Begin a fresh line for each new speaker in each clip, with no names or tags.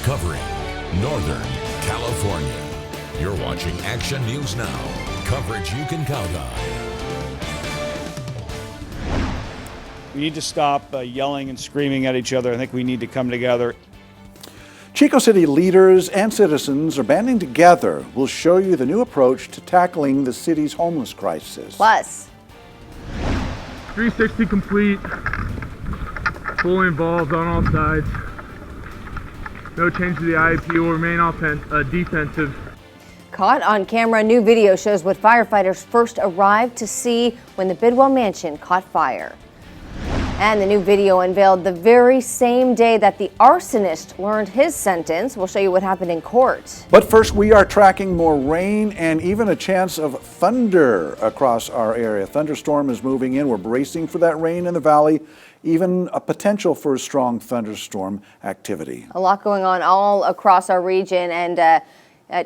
covering Northern California. You're watching Action News Now, coverage you can count on.
We need to stop yelling and screaming at each other. I think we need to come together.
Chico City leaders and citizens are banding together. We'll show you the new approach to tackling the city's homeless crisis.
Plus,
360 complete, fully involved on all sides. No change to the IEP, will remain defensive.
caught on camera, new video shows what firefighters first arrived to see when the Bidwell Mansion caught fire. And the new video unveiled the very same day that the arsonist learned his sentence. We'll show you what happened in court.
But first, we are tracking more rain and even a chance of thunder across our area. Thunderstorm is moving in. We're bracing for that rain in the valley, even a potential for a strong thunderstorm activity.
A lot going on all across our region, and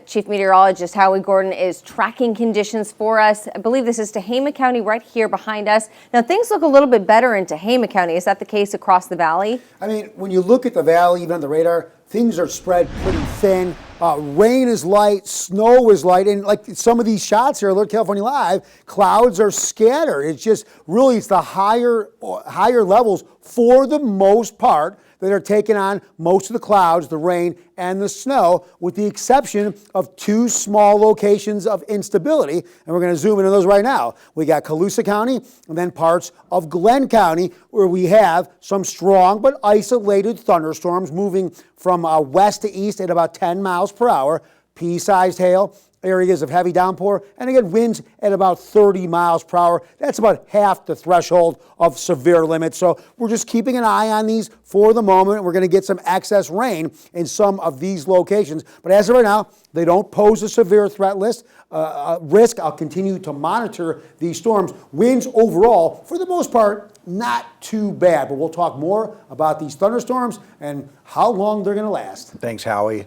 Chief Meteorologist Howie Gordon is tracking conditions for us. I believe this is Tehama County right here behind us. Now, things look a little bit better in Tehama County. Is that the case across the valley?
I mean, when you look at the valley, even on the radar, things are spread pretty thin. Rain is light, snow is light, and like some of these shots here, Alert California Live, clouds are scattered. It's just really, it's the higher levels for the most part that are taking on most of the clouds, the rain, and the snow, with the exception of two small locations of instability. And we're going to zoom into those right now. We got Colusa County and then parts of Glenn County, where we have some strong but isolated thunderstorms moving from west to east at about 10 miles per hour, pea-sized hail, areas of heavy downpour, and again, winds at about 30 miles per hour. That's about half the threshold of severe limits. So we're just keeping an eye on these for the moment. We're going to get some excess rain in some of these locations. But as of right now, they don't pose a severe threat risk. I'll continue to monitor these storms. Winds overall, for the most part, not too bad. But we'll talk more about these thunderstorms and how long they're going to last.
Thanks, Howie.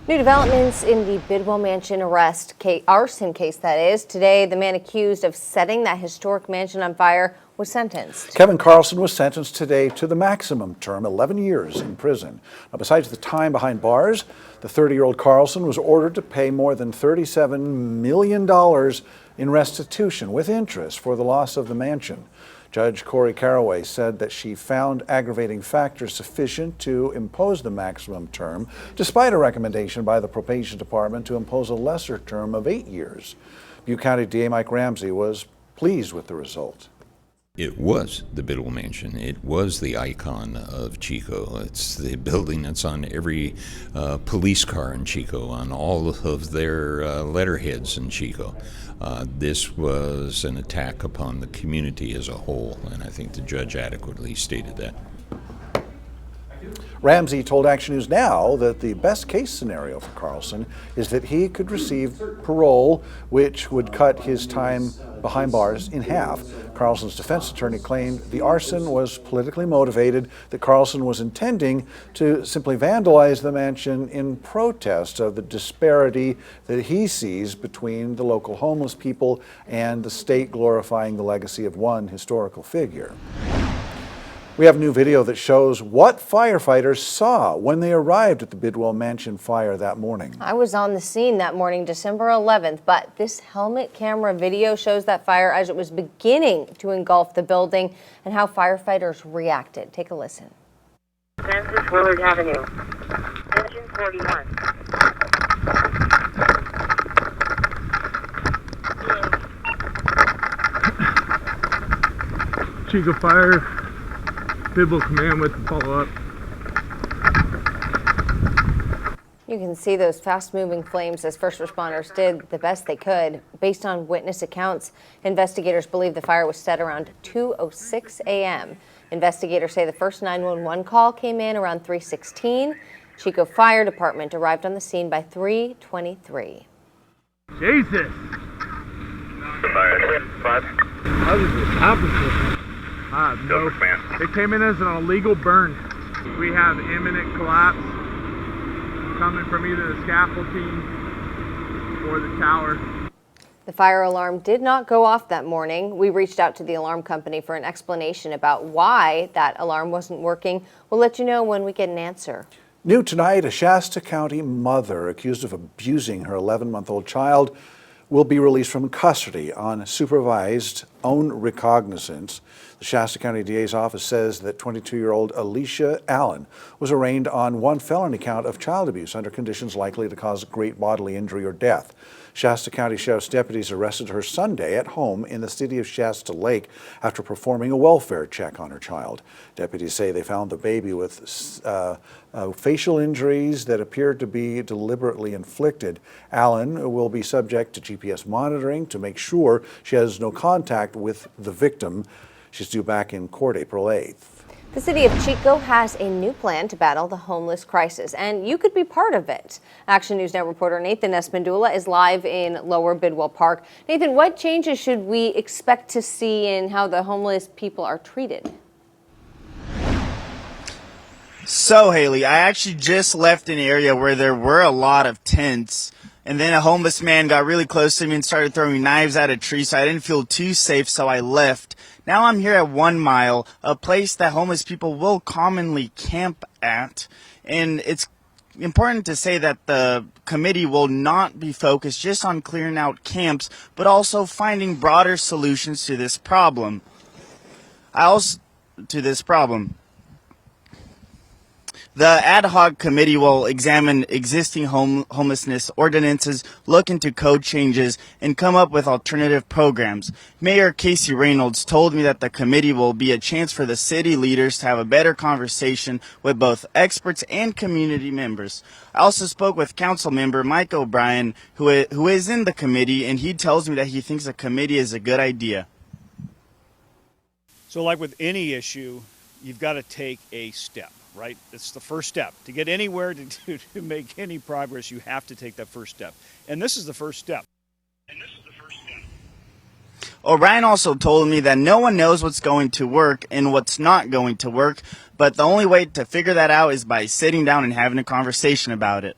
New developments in the Bidwell Mansion arson case, that is. Today, the man accused of setting that historic mansion on fire was sentenced.
Kevin Carlson was sentenced today to the maximum term, 11 years in prison. Now, besides the time behind bars, the 30-year-old Carlson was ordered to pay more than $37 million in restitution with interest for the loss of the mansion. Judge Corey Caraway said that she found aggravating factors sufficient to impose the maximum term, despite a recommendation by the probation department to impose a lesser term of 8 years. Butte County DA Mike Ramsey was pleased with the result.
It was the Bidwell Mansion. It was the icon of Chico. It's the building that's on every police car in Chico, on all of their letterheads in Chico. This was an attack upon the community as a whole, and I think the judge adequately stated that.
Ramsey told Action News Now that the best case scenario for Carlson is that he could receive parole, which would cut his time behind bars in half. Carlson's defense attorney claimed the arson was politically motivated, that Carlson was intending to simply vandalize the mansion in protest of the disparity that he sees between the local homeless people and the state glorifying the legacy of one historical figure. We have new video that shows what firefighters saw when they arrived at the Bidwell Mansion fire that morning.
I was on the scene that morning, December 11th, but this helmet camera video shows that fire as it was beginning to engulf the building and how firefighters reacted. Take a listen.
Francis Willard Avenue, engine 41.
Chico Fire, Bidwell Command with the follow-up.
You can see those fast-moving flames as first responders did the best they could. Based on witness accounts, investigators believe the fire was set around 2:06 a.m. Investigators say the first 911 call came in around 3:16. Chico Fire Department arrived on the scene by 3:23.
Jesus! How did this happen? No. It came in as an illegal burn. We have imminent collapse coming from either the scaffolding or the tower.
The fire alarm did not go off that morning. We reached out to the alarm company for an explanation about why that alarm wasn't working. We'll let you know when we get an answer.
New tonight, a Shasta County mother accused of abusing her 11-month-old child will be released from custody on supervised own recognizance. The Shasta County DA's office says that 22-year-old Alicia Allen was arraigned on one felony count of child abuse under conditions likely to cause great bodily injury or death. Shasta County Sheriff's deputies arrested her Sunday at home in the city of Shasta Lake after performing a welfare check on her child. Deputies say they found the baby with facial injuries that appeared to be deliberately inflicted. Allen will be subject to GPS monitoring to make sure she has no contact with the victim. She's due back in court April 8th.
The city of Chico has a new plan to battle the homeless crisis, and you could be part of it. Action News Now reporter Nathan Espindula is live in Lower Bidwell Park. Nathan, what changes should we expect to see in how the homeless people are treated?
So, Haley, I actually just left an area where there were a lot of tents, and then a homeless man got really close to me and started throwing knives at a tree, so I didn't feel too safe, so I left. Now I'm here at 1 Mile, a place that homeless people will commonly camp at, and it's important to say that the committee will not be focused just on clearing out camps, but also finding broader solutions to this problem. The ad hoc committee will examine existing homelessness ordinances, look into code changes, and come up with alternative programs. Mayor Casey Reynolds told me that the committee will be a chance for the city leaders to have a better conversation with both experts and community members. I also spoke with council member Mike O'Brien, who is in the committee, and he tells me that he thinks the committee is a good idea.
So like with any issue, you've got to take a step. Right? It's the first step. To get anywhere, to make any progress, you have to take that first step. And this is the first step.
O'Brien also told me that no one knows what's going to work and what's not going to work, but the only way to figure that out is by sitting down and having a conversation about it.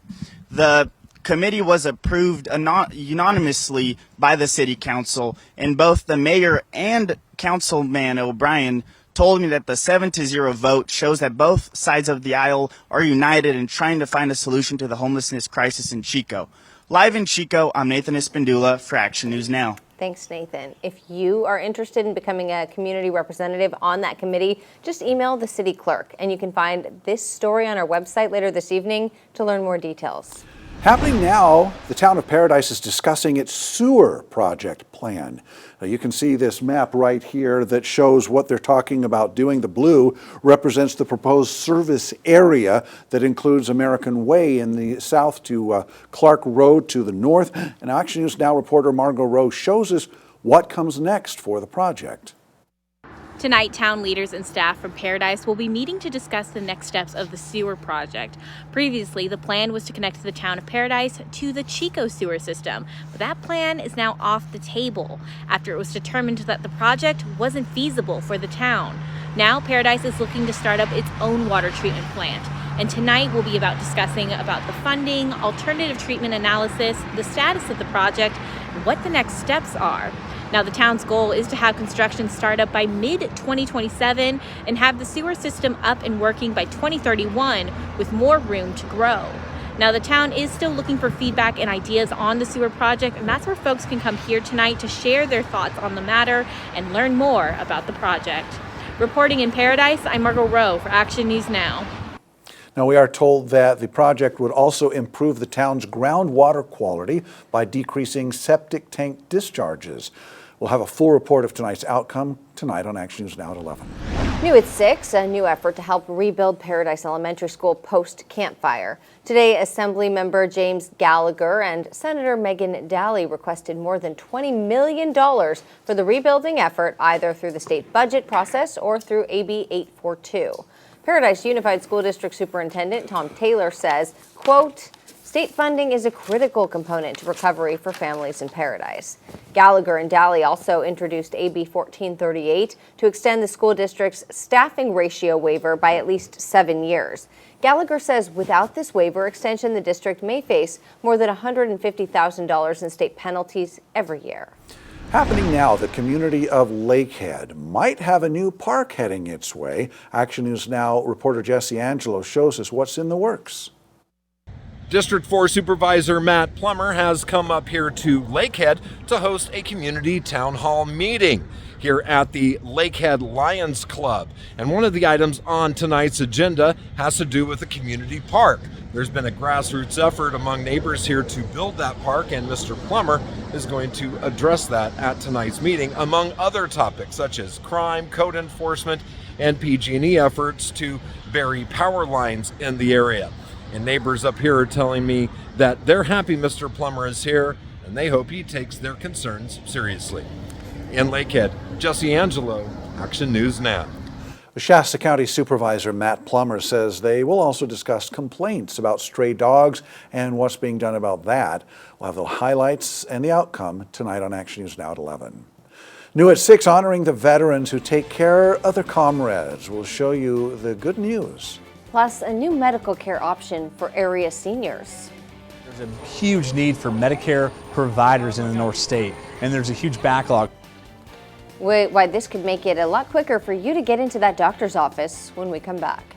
The committee was approved unanimously by the city council, and both the mayor and councilman O'Brien told me that the 7-0 vote shows that both sides of the aisle are united in trying to find a solution to the homelessness crisis in Chico. Live in Chico, I'm Nathan Espindula for Action News Now.
Thanks, Nathan. If you are interested in becoming a community representative on that committee, just email the city clerk, and you can find this story on our website later this evening to learn more details.
Happening now, the town of Paradise is discussing its sewer project plan. Now, you can see this map right here that shows what they're talking about doing. The blue represents the proposed service area that includes American Way in the south to Clark Road to the north. And Action News Now reporter Margot Rowe shows us what comes next for the project.
Tonight, town leaders and staff from Paradise will be meeting to discuss the next steps of the sewer project. Previously, the plan was to connect the town of Paradise to the Chico sewer system, but that plan is now off the table after it was determined that the project wasn't feasible for the town. Now, Paradise is looking to start up its own water treatment plant. And tonight will be about discussing about the funding, alternative treatment analysis, the status of the project, and what the next steps are. Now, the town's goal is to have construction start up by mid-2027 and have the sewer system up and working by 2031 with more room to grow. Now, the town is still looking for feedback and ideas on the sewer project, and that's where folks can come here tonight to share their thoughts on the matter and learn more about the project. Reporting in Paradise, I'm Margot Rowe for Action News Now.
Now, we are told that the project would also improve the town's groundwater quality by decreasing septic tank discharges. We'll have a full report of tonight's outcome tonight on Action News Now at 11.
New at 6, a new effort to help rebuild Paradise Elementary School post-Camp Fire. Today, Assembly Member James Gallagher and Senator Megan Daly requested more than $20 million for the rebuilding effort, either through the state budget process or through AB 842. Paradise Unified School District Superintendent Tom Taylor says, quote, "State funding is a critical component to recovery for families in Paradise." Gallagher and Daly also introduced AB 1438 to extend the school district's staffing ratio waiver by at least 7 years. Gallagher says without this waiver extension, the district may face more than $150,000 in state penalties every year.
Happening now, the community of Lakehead might have a new park heading its way. Action News Now reporter Jesse Angelo shows us what's in the works.
District 4 Supervisor Matt Plummer has come up here to Lakehead to host a community town hall meeting here at the Lakehead Lions Club. And one of the items on tonight's agenda has to do with the community park. There's been a grassroots effort among neighbors here to build that park, and Mr. Plummer is going to address that at tonight's meeting, among other topics such as crime, code enforcement, and PG&E efforts to bury power lines in the area. And neighbors up here are telling me that they're happy Mr. Plummer is here, and they hope he takes their concerns seriously. In Lakehead, Jesse Angelo, Action News Now.
Shasta County Supervisor Matt Plummer says they will also discuss complaints about stray dogs and what's being done about that. We'll have the highlights and the outcome tonight on Action News Now at 11. New at 6, honoring the veterans who take care of their comrades. We'll show you the good news.
Plus, a new medical care option for area seniors.
There's a huge need for Medicare providers in the North State, and there's a huge backlog.
Why this could make it a lot quicker for you to get into that doctor's office when we come back.